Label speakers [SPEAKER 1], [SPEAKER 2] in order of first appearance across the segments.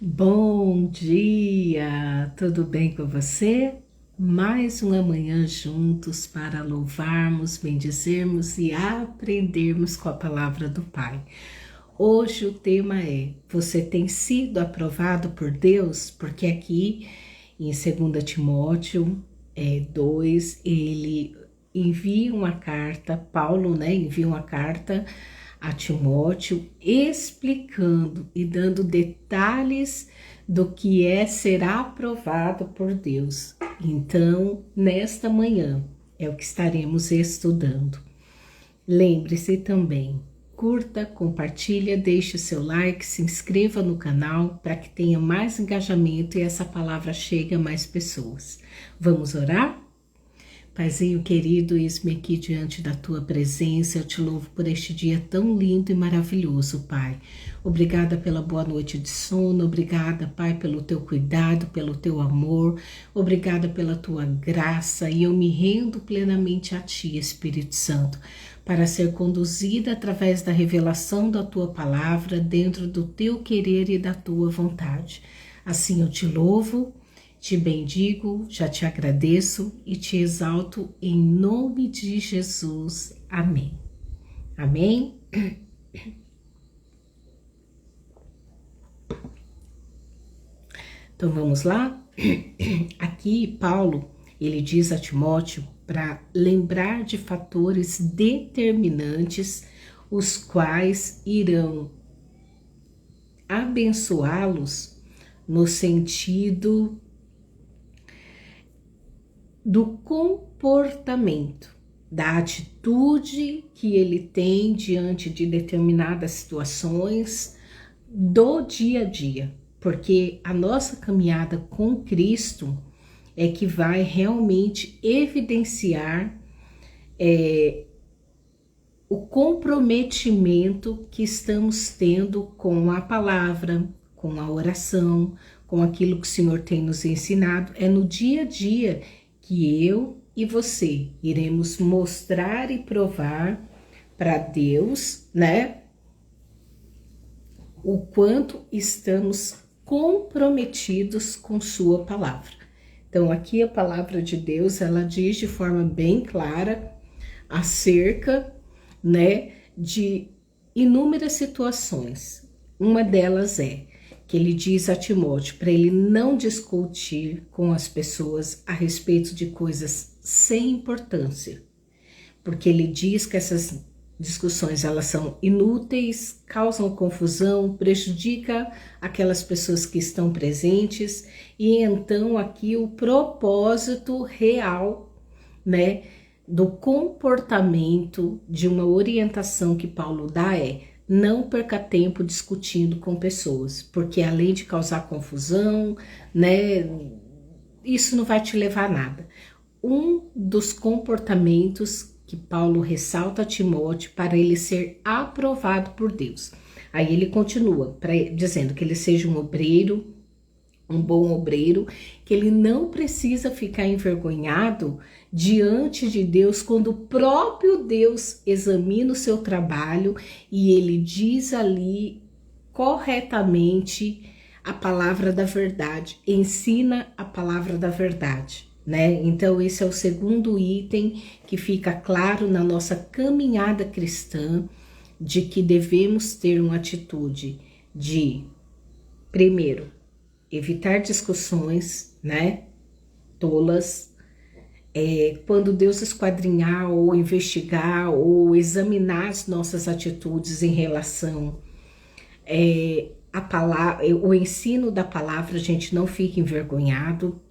[SPEAKER 1] Bom dia, tudo bem com você? Mais uma manhã juntos para louvarmos, bendizermos e aprendermos com a palavra do Pai. Hoje o tema é: você tem sido aprovado por Deus? Porque aqui em 2 Timóteo 2, ele envia uma carta, Paulo, envia uma carta a Timóteo explicando e dando detalhes do que é ser aprovado por Deus. Então, nesta manhã é o que estaremos estudando. Lembre-se também, curta, compartilha, deixe o seu like, se inscreva no canal para que tenha mais engajamento e essa palavra chegue a mais pessoas. Vamos orar? Paizinho querido, eis-me aqui diante da tua presença, eu te louvo por este dia tão lindo e maravilhoso, Pai. Obrigada pela boa noite de sono, obrigada, Pai, pelo teu cuidado, pelo teu amor, obrigada pela tua graça, e eu me rendo plenamente a ti, Espírito Santo, para ser conduzida através da revelação da tua palavra, dentro do teu querer e da tua vontade. Assim eu te louvo, te bendigo, já te agradeço e te exalto em nome de Jesus. Amém. Amém? Então vamos lá? Aqui Paulo, ele diz a Timóteo para lembrar de fatores determinantes, os quais irão abençoá-los no sentido do comportamento, da atitude que ele tem diante de determinadas situações do dia a dia, porque a nossa caminhada com Cristo é que vai realmente evidenciar o comprometimento que estamos tendo com a palavra, com a oração, com aquilo que o Senhor tem nos ensinado. É no dia a dia que eu e você iremos mostrar e provar para Deus, o quanto estamos comprometidos com sua palavra. Então aqui a palavra de Deus, ela diz de forma bem clara acerca, de inúmeras situações. Uma delas é que ele diz a Timóteo para ele não discutir com as pessoas a respeito de coisas sem importância, porque ele diz que essas discussões elas são inúteis, causam confusão, prejudica aquelas pessoas que estão presentes, e então aqui o propósito real, do comportamento de uma orientação que Paulo dá é: não perca tempo discutindo com pessoas, porque além de causar confusão, isso não vai te levar a nada. Um dos comportamentos que Paulo ressalta a Timóteo para ele ser aprovado por Deus. Aí ele continua dizendo que ele seja um obreiro, um bom obreiro, que ele não precisa ficar envergonhado diante de Deus quando o próprio Deus examina o seu trabalho e ele diz ali corretamente a palavra da verdade, ensina a palavra da verdade, Então esse é o segundo item que fica claro na nossa caminhada cristã, de que devemos ter uma atitude de, primeiro, evitar discussões, tolas. Quando Deus esquadrinhar ou investigar ou examinar as nossas atitudes em relação a palavra, o ensino da palavra, a gente não fica envergonhado.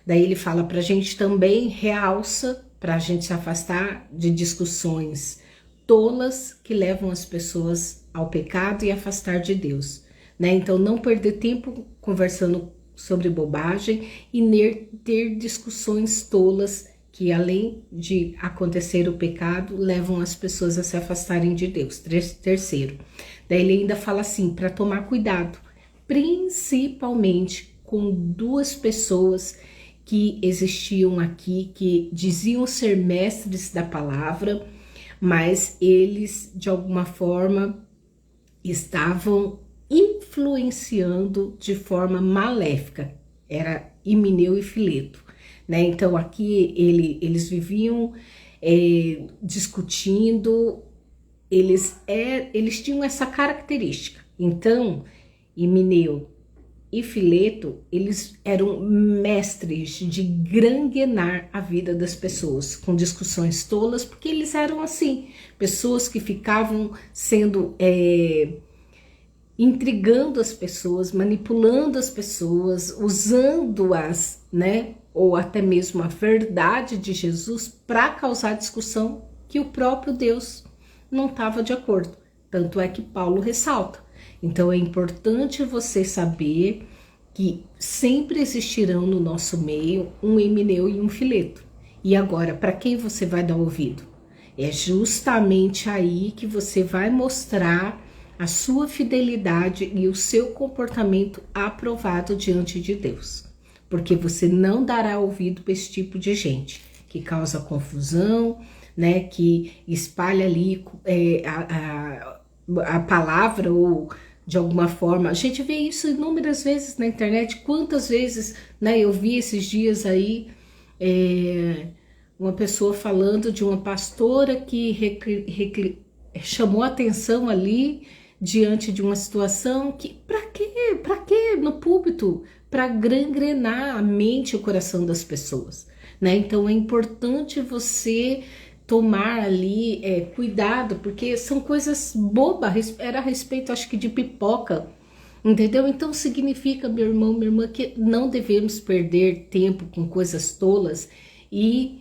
[SPEAKER 1] Daí ele fala para a gente também, realça para a gente se afastar de discussões tolas que levam as pessoas ao pecado e afastar de Deus. Então não perder tempo conversando sobre bobagem e ter discussões tolas que, além de acontecer o pecado, levam as pessoas a se afastarem de Deus. Terceiro, daí ele ainda fala assim, para tomar cuidado, principalmente com duas pessoas que existiam aqui, que diziam ser mestres da palavra, mas eles de alguma forma estavam influenciando de forma maléfica. Era Himeneu e Fileto, né? Então aqui eles viviam discutindo, eles tinham essa característica. Então Himeneu e Fileto, eles eram mestres de granguenar a vida das pessoas com discussões tolas, porque eles eram assim, pessoas que ficavam sendo intrigando as pessoas, manipulando as pessoas, usando-as, né, ou até mesmo a verdade de Jesus para causar discussão que o próprio Deus não estava de acordo. Tanto é que Paulo ressalta. Então é importante você saber que sempre existirão no nosso meio um Himeneu e um Fileto. E agora, para quem você vai dar ouvido? É justamente aí que você vai mostrar a sua fidelidade e o seu comportamento aprovado diante de Deus. Porque você não dará ouvido para esse tipo de gente que causa confusão, né, que espalha ali a palavra ou de alguma forma. A gente vê isso inúmeras vezes na internet. Quantas vezes, né, eu vi esses dias aí uma pessoa falando de uma pastora que chamou atenção ali diante de uma situação que, para quê no púlpito? Para gangrenar a mente e o coração das pessoas, né? Então é importante você tomar ali cuidado, porque são coisas bobas, era a respeito, acho que de pipoca, entendeu? Então significa, meu irmão, minha irmã, que não devemos perder tempo com coisas tolas e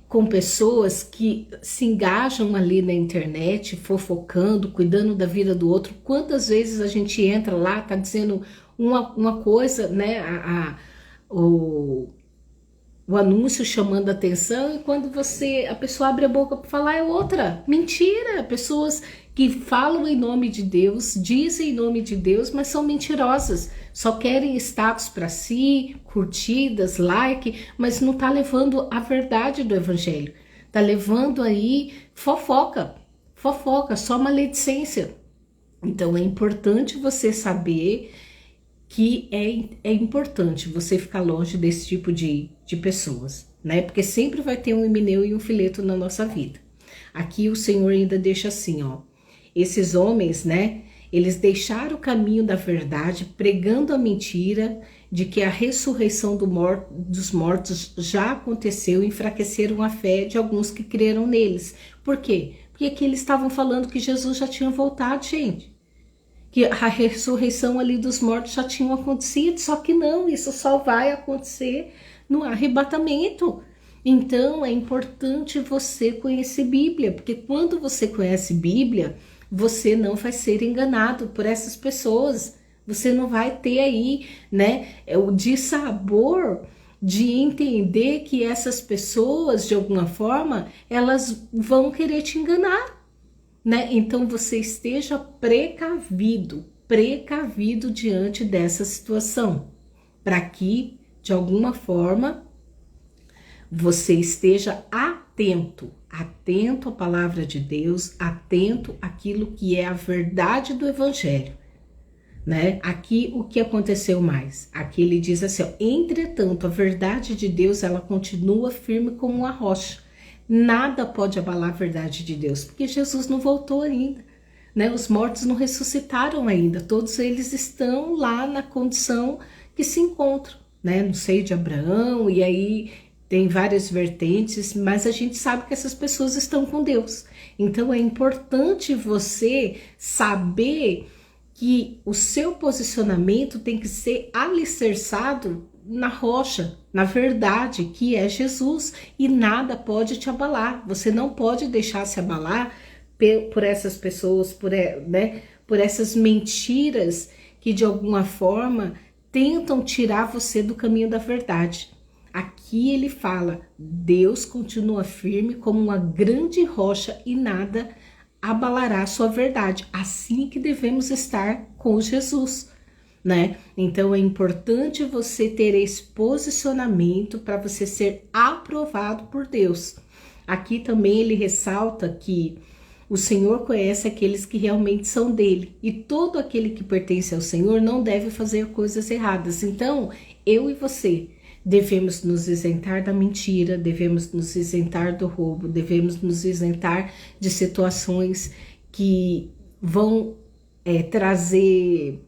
[SPEAKER 1] com pessoas que se engajam ali na internet, fofocando, cuidando da vida do outro. Quantas vezes a gente entra lá, tá dizendo uma coisa, né, o anúncio chamando a atenção, e quando a pessoa abre a boca para falar é outra. Mentira! Pessoas que falam em nome de Deus, dizem em nome de Deus, mas são mentirosas. Só querem status para si, curtidas, like, mas não tá levando a verdade do evangelho. Tá levando aí fofoca, só maledicência. Então é importante você saber que é importante você ficar longe desse tipo de pessoas, né? Porque sempre vai ter um Himeneu e um Fileto na nossa vida. Aqui o Senhor ainda deixa assim, ó. Esses homens, né? Eles deixaram o caminho da verdade, pregando a mentira de que a ressurreição dos mortos já aconteceu e enfraqueceram a fé de alguns que creram neles. Por quê? Porque aqui eles estavam falando que Jesus já tinha voltado, gente. Que a ressurreição ali dos mortos já tinha acontecido, só que não, isso só vai acontecer no arrebatamento. Então é importante você conhecer Bíblia, porque quando você conhece Bíblia, você não vai ser enganado por essas pessoas. Você não vai ter aí, né, o dissabor de entender que essas pessoas, de alguma forma, elas vão querer te enganar, né? Então você esteja precavido diante dessa situação, para que, de alguma forma, você esteja atento à palavra de Deus, atento àquilo que é a verdade do evangelho, né? Aqui o que aconteceu mais? Aqui ele diz assim, ó, entretanto, a verdade de Deus, ela continua firme como uma rocha. Nada pode abalar a verdade de Deus, porque Jesus não voltou ainda, né? Os mortos não ressuscitaram ainda, todos eles estão lá na condição que se encontram, né? No seio de Abraão, e aí tem várias vertentes, mas a gente sabe que essas pessoas estão com Deus. Então é importante você saber que o seu posicionamento tem que ser alicerçado na rocha, na verdade, que é Jesus, e nada pode te abalar. Você não pode deixar se abalar por essas pessoas, por essas mentiras que de alguma forma tentam tirar você do caminho da verdade. Aqui ele fala, Deus continua firme como uma grande rocha e nada abalará a sua verdade. Assim que devemos estar com Jesus, né? Então é importante você ter esse posicionamento para você ser aprovado por Deus. Aqui também ele ressalta que O Senhor conhece aqueles que realmente são dele. E todo aquele que pertence ao Senhor não deve fazer coisas erradas. Então, eu e você devemos nos isentar da mentira, devemos nos isentar do roubo, devemos nos isentar de situações que vão trazer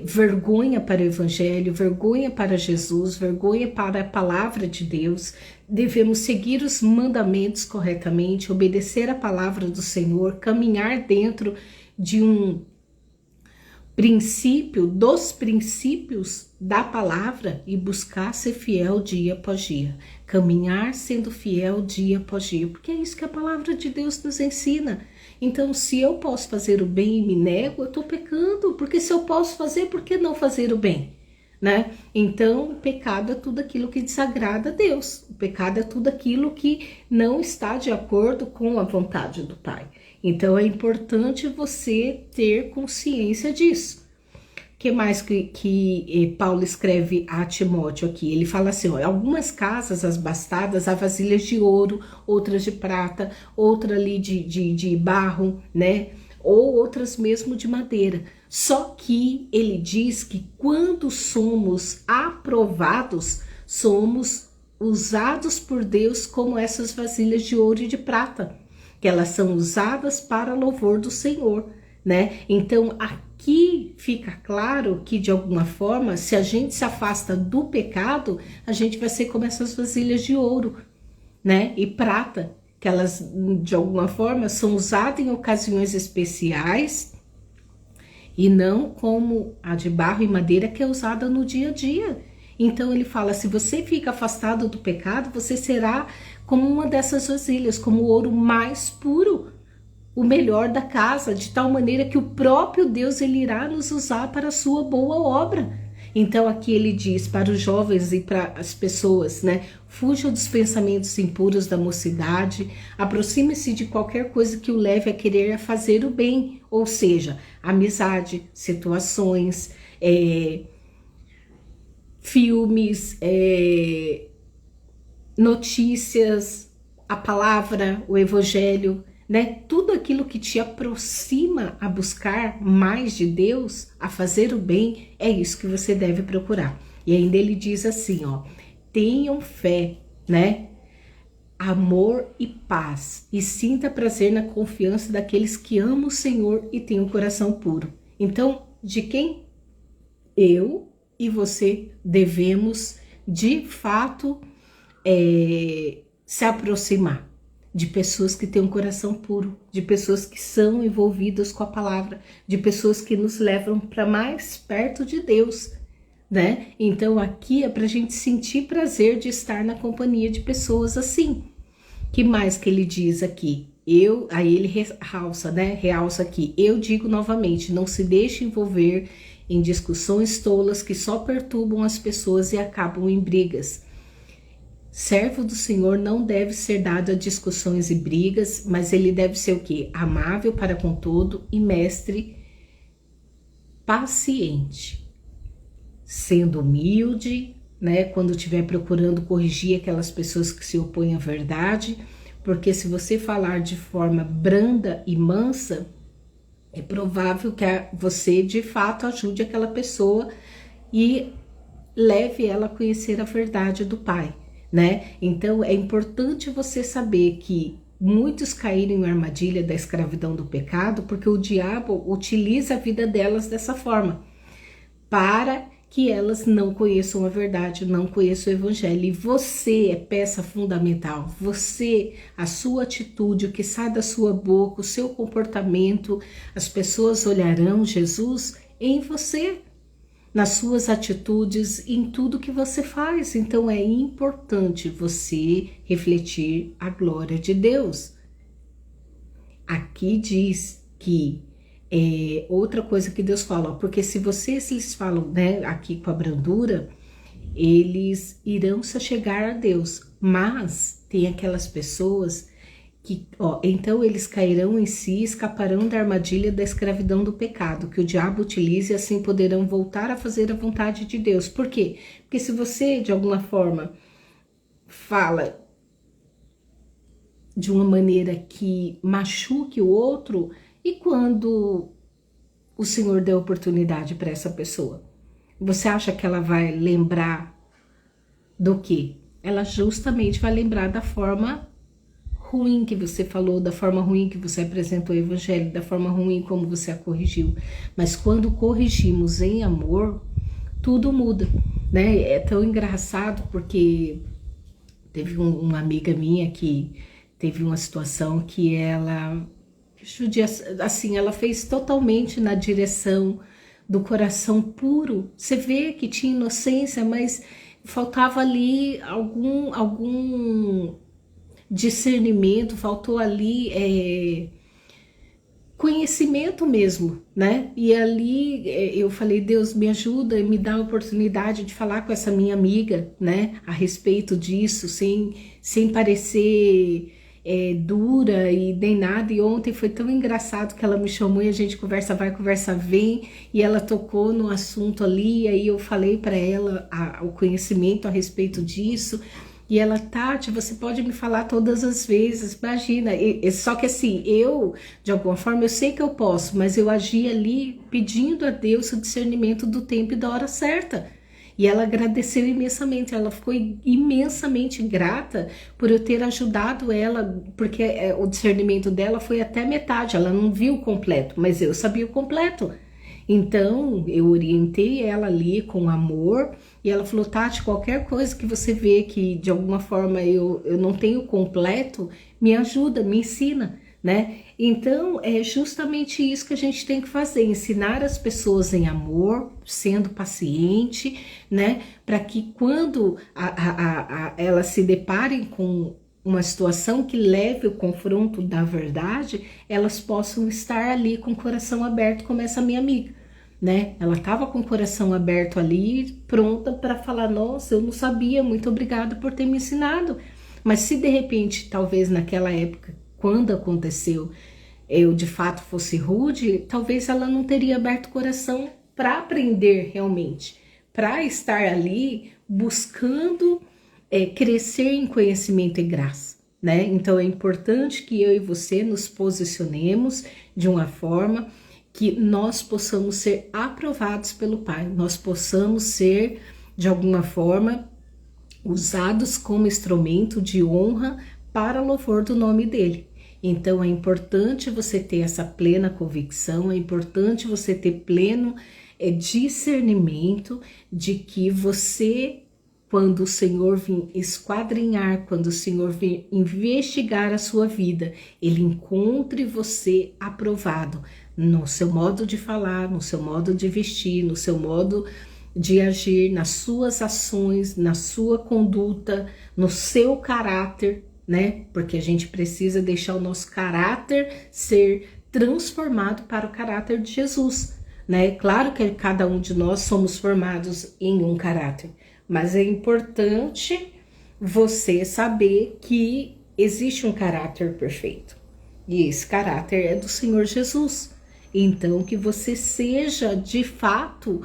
[SPEAKER 1] vergonha para o Evangelho, vergonha para Jesus, vergonha para a palavra de Deus. Devemos seguir os mandamentos corretamente, obedecer a palavra do Senhor, caminhar dentro de um princípio, dos princípios da palavra e buscar ser fiel dia após dia. Caminhar sendo fiel dia após dia, porque é isso que a palavra de Deus nos ensina. Então, se eu posso fazer o bem e me nego, eu estou pecando, porque se eu posso fazer, por que não fazer o bem? Né? Então, o pecado é tudo aquilo que desagrada a Deus. O pecado é tudo aquilo que não está de acordo com a vontade do Pai. Então, é importante você ter consciência disso. O que mais que Paulo escreve a Timóteo aqui? Ele fala assim, ó, algumas casas abastadas há vasilhas de ouro, outras de prata, outra ali de barro, né? Ou outras mesmo de madeira. Só que ele diz que quando somos aprovados, somos usados por Deus como essas vasilhas de ouro e de prata, que elas são usadas para louvor do Senhor, né? Então, aqui fica claro que, de alguma forma, se a gente se afasta do pecado, a gente vai ser como essas vasilhas de ouro, né? E prata, que elas, de alguma forma, são usadas em ocasiões especiais e não como a de barro e madeira, que é usada no dia a dia. Então, ele fala, se você fica afastado do pecado, você será como uma dessas vasilhas, como o ouro mais puro, o melhor da casa, de tal maneira que o próprio Deus ele irá nos usar para a sua boa obra. Então aqui ele diz para os jovens e para as pessoas, né? Fuja dos pensamentos impuros da mocidade, aproxime-se de qualquer coisa que o leve a querer fazer o bem, ou seja, amizade, situações, filmes, notícias, a palavra, o evangelho, né? Tudo aquilo que te aproxima a buscar mais de Deus, a fazer o bem, é isso que você deve procurar. E ainda ele diz assim, ó, tenham fé, né? Amor e paz, e sinta prazer na confiança daqueles que amam o Senhor e têm um coração puro. Então, de quem eu e você devemos, de fato, se aproximar? De pessoas que têm um coração puro, de pessoas que são envolvidas com a palavra, de pessoas que nos levam para mais perto de Deus, né? Então aqui é para a gente sentir prazer de estar na companhia de pessoas assim. Que mais que ele diz aqui? Aí ele realça, né? Realça aqui. Eu digo novamente, não se deixe envolver em discussões tolas que só perturbam as pessoas e acabam em brigas. Servo do Senhor não deve ser dado a discussões e brigas, mas ele deve ser o quê? Amável para com todo e mestre paciente, sendo humilde, né? Quando estiver procurando corrigir aquelas pessoas que se opõem à verdade, porque se você falar de forma branda e mansa, é provável que você de fato ajude aquela pessoa e leve ela a conhecer a verdade do Pai. Né? Então é importante você saber que muitos caíram em armadilha da escravidão do pecado porque o diabo utiliza a vida delas dessa forma, para que elas não conheçam a verdade, não conheçam o evangelho. E você é peça fundamental, você, a sua atitude, o que sai da sua boca, o seu comportamento, as pessoas olharão Jesus em você, nas suas atitudes, em tudo que você faz. Então é importante você refletir a glória de Deus. Aqui diz que outra coisa que Deus fala, porque se vocês falam, né, aqui com a brandura, eles irão se chegar a Deus, mas tem aquelas pessoas que, então eles cairão em si e escaparão da armadilha da escravidão do pecado, que o diabo utiliza, e assim poderão voltar a fazer a vontade de Deus. Por quê? Porque se você, de alguma forma, fala de uma maneira que machuque o outro, e quando o Senhor deu oportunidade para essa pessoa, você acha que ela vai lembrar do quê? Ela justamente vai lembrar da forma ruim que você falou, da forma ruim que você apresentou o evangelho, da forma ruim como você a corrigiu. Mas quando corrigimos em amor, tudo muda, né? É tão engraçado porque teve uma amiga minha que teve uma situação que ela assim, ela fez totalmente na direção do coração puro. Você vê que tinha inocência, mas faltava ali algum discernimento, faltou ali conhecimento mesmo, né? E ali eu falei, Deus, me ajuda e me dá a oportunidade de falar com essa minha amiga, né? A respeito disso, sem parecer dura e nem nada. E ontem foi tão engraçado que ela me chamou e a gente conversa vai, conversa vem, e ela tocou no assunto ali, e aí eu falei para ela o conhecimento a respeito disso. E ela, Tati, você pode me falar todas as vezes, imagina. Só que assim, eu, de alguma forma, eu sei que eu posso, mas eu agi ali pedindo a Deus o discernimento do tempo e da hora certa. E ela agradeceu imensamente, ela ficou imensamente grata por eu ter ajudado ela, porque o discernimento dela foi até metade, ela não viu o completo, mas eu sabia o completo. Então, eu orientei ela ali com amor, e ela falou, Tati, qualquer coisa que você vê que de alguma forma eu não tenho completo, me ajuda, me ensina, né? Então, é justamente isso que a gente tem que fazer, ensinar as pessoas em amor, sendo paciente, né? Para que quando elas se deparem com uma situação que leve o confronto da verdade, elas possam estar ali com o coração aberto, como essa minha amiga, né? Ela estava com o coração aberto ali, pronta para falar, nossa, eu não sabia, muito obrigada por ter me ensinado. Mas se de repente, talvez naquela época, quando aconteceu, eu de fato fosse rude, talvez ela não teria aberto o coração para aprender realmente, para estar ali buscando crescer em conhecimento e graça, né? Então é importante que eu e você nos posicionemos de uma forma que nós possamos ser aprovados pelo Pai, nós possamos ser, de alguma forma, usados como instrumento de honra para louvor do nome dele. Então é importante você ter essa plena convicção, é importante você ter pleno discernimento de que você, quando o Senhor vir esquadrinhar, quando o Senhor vir investigar a sua vida, ele encontre você aprovado no seu modo de falar, no seu modo de vestir, no seu modo de agir, nas suas ações, na sua conduta, no seu caráter, né? Porque a gente precisa deixar o nosso caráter ser transformado para o caráter de Jesus, né? Claro que cada um de nós somos formados em um caráter, mas é importante você saber que existe um caráter perfeito. E esse caráter é do Senhor Jesus. Então, que você seja, de fato,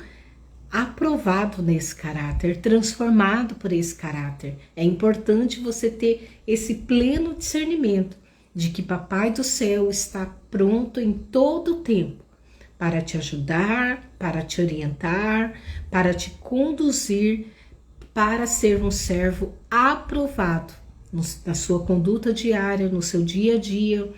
[SPEAKER 1] aprovado nesse caráter, transformado por esse caráter. É importante você ter esse pleno discernimento de que Papai do Céu está pronto em todo o tempo para te ajudar, para te orientar, para te conduzir para ser um servo aprovado na sua conduta diária, no seu dia a dia,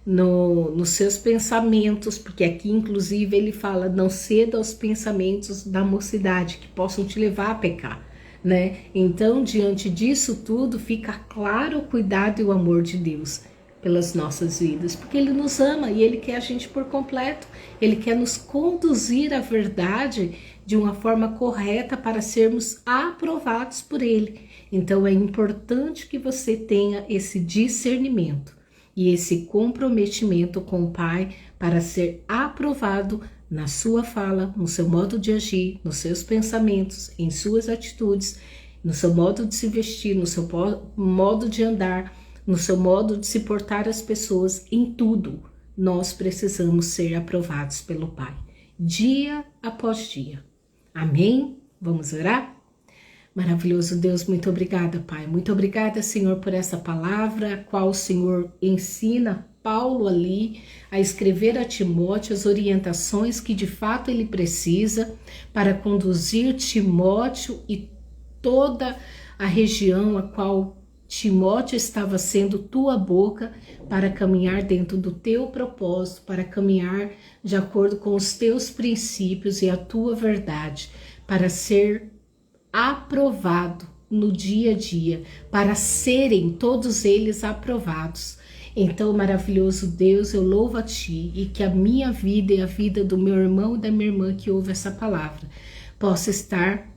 [SPEAKER 1] nos seus pensamentos, porque aqui inclusive ele fala, não ceda aos pensamentos da mocidade que possam te levar a pecar, né? Então, diante disso tudo, fica claro o cuidado e o amor de Deus pelas nossas vidas, porque ele nos ama e ele quer a gente por completo, ele quer nos conduzir à verdade de uma forma correta para sermos aprovados por ele. Então é importante que você tenha esse discernimento e esse comprometimento com o Pai para ser aprovado na sua fala, no seu modo de agir, nos seus pensamentos, em suas atitudes, no seu modo de se vestir, no seu modo de andar, no seu modo de se portar às pessoas, em tudo. Nós precisamos ser aprovados pelo Pai, dia após dia. Amém? Vamos orar? Maravilhoso Deus, muito obrigada, Pai. Muito obrigada, Senhor, por essa palavra, a qual o Senhor ensina Paulo ali a escrever a Timóteo as orientações que de fato ele precisa para conduzir Timóteo e toda a região a qual Timóteo estava sendo tua boca para caminhar dentro do teu propósito, para caminhar de acordo com os teus princípios e a tua verdade, para ser aprovado no dia a dia, para serem todos eles aprovados. Então, maravilhoso Deus, eu louvo a Ti e que a minha vida e a vida do meu irmão e da minha irmã que ouve essa palavra possa estar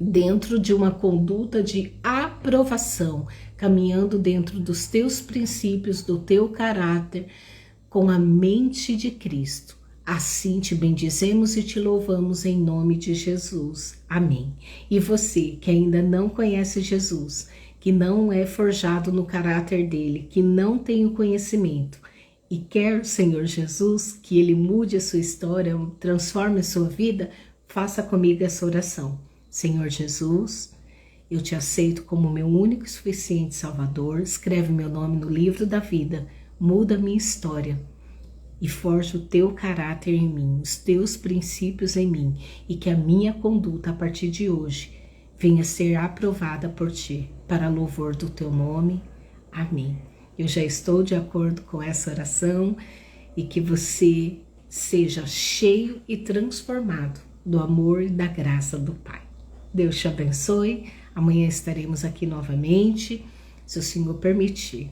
[SPEAKER 1] dentro de uma conduta de aprovação, caminhando dentro dos Teus princípios, do Teu caráter, com a mente de Cristo. Assim te bendizemos e te louvamos em nome de Jesus. Amém. E você que ainda não conhece Jesus, que não é forjado no caráter dele, que não tem o conhecimento e quer o Senhor Jesus que ele mude a sua história, transforme a sua vida, faça comigo essa oração. Senhor Jesus, eu te aceito como meu único e suficiente Salvador, escreve meu nome no livro da vida, muda a minha história e forja o teu caráter em mim, os teus princípios em mim, e que a minha conduta a partir de hoje venha ser aprovada por ti, para louvor do teu nome. Amém. Eu já estou de acordo com essa oração e que você seja cheio e transformado do amor e da graça do Pai. Deus te abençoe. Amanhã estaremos aqui novamente, se o Senhor permitir.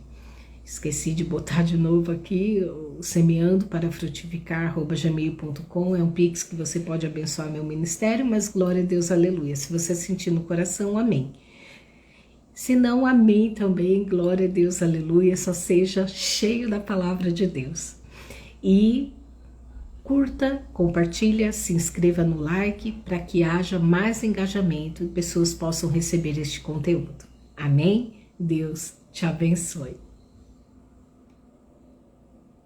[SPEAKER 1] Esqueci de botar de novo aqui o semeando para frutificar@gmail.com. É um pix que você pode abençoar meu ministério, mas glória a Deus, aleluia. Se você sentir no coração, amém. Se não, amém também, glória a Deus, aleluia. Só seja cheio da palavra de Deus. E curta, compartilha, se inscreva no like para que haja mais engajamento e pessoas possam receber este conteúdo. Amém? Deus te abençoe.